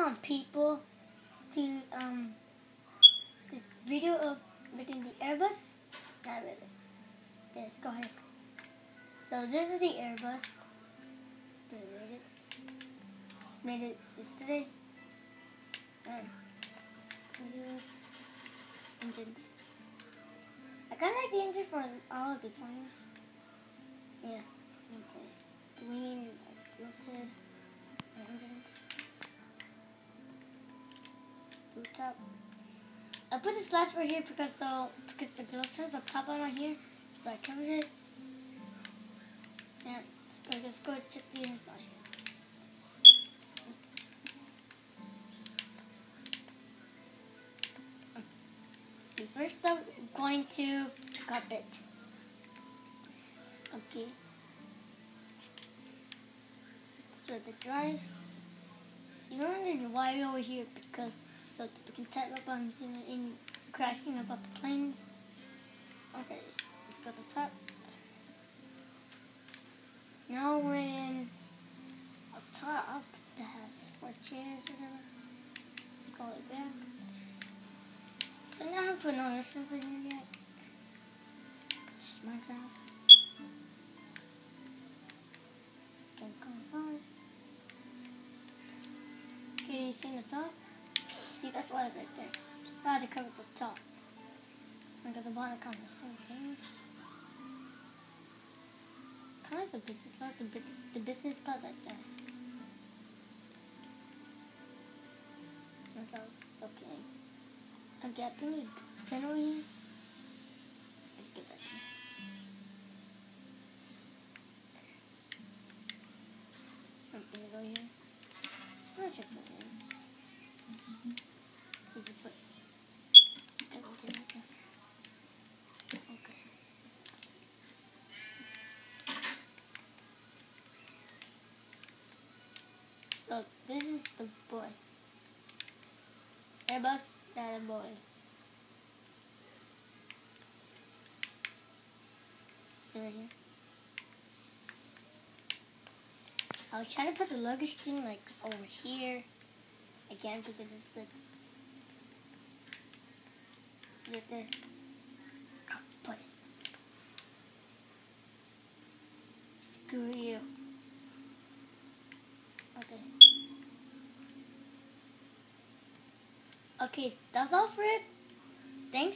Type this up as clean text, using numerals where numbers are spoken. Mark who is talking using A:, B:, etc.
A: want people to this video of making the Airbus? Not really. Yes, go ahead. So this is the Airbus. Made it yesterday. And use engines. I kinda like the engine for all of the planes. Yeah. Okay. Green, like tilted engines. Blue top. I put the slats right here because the glass has a top on right here, so I covered it. And let's go check the inside. Okay, first up, we're going to carpet. Okay. So the drive. You don't need to wire over here because so that we can type up on in crashing about the planes. Okay, let's go to the top. Now we're in a top that has 4 chairs, whatever. Let's call it back. So now I haven't put no instruments in here yet. Just mark that off. Okay, you see the top? See, that's why it's right there. That's why I had to cover the top. Because the bottom comes the same thing. Kind of like the business, like the business class right there. So, okay. Okay, I think it's generally. Let's get that here. Something to go here. Let's check that in. You can put everything right there. Okay. So this is the boy. Airbus, that a boy. It's right here. I was trying to put the luggage thing like over here. Again, because it's like right there. Put it. Screw you. Okay. Okay, that's all for it. Thanks.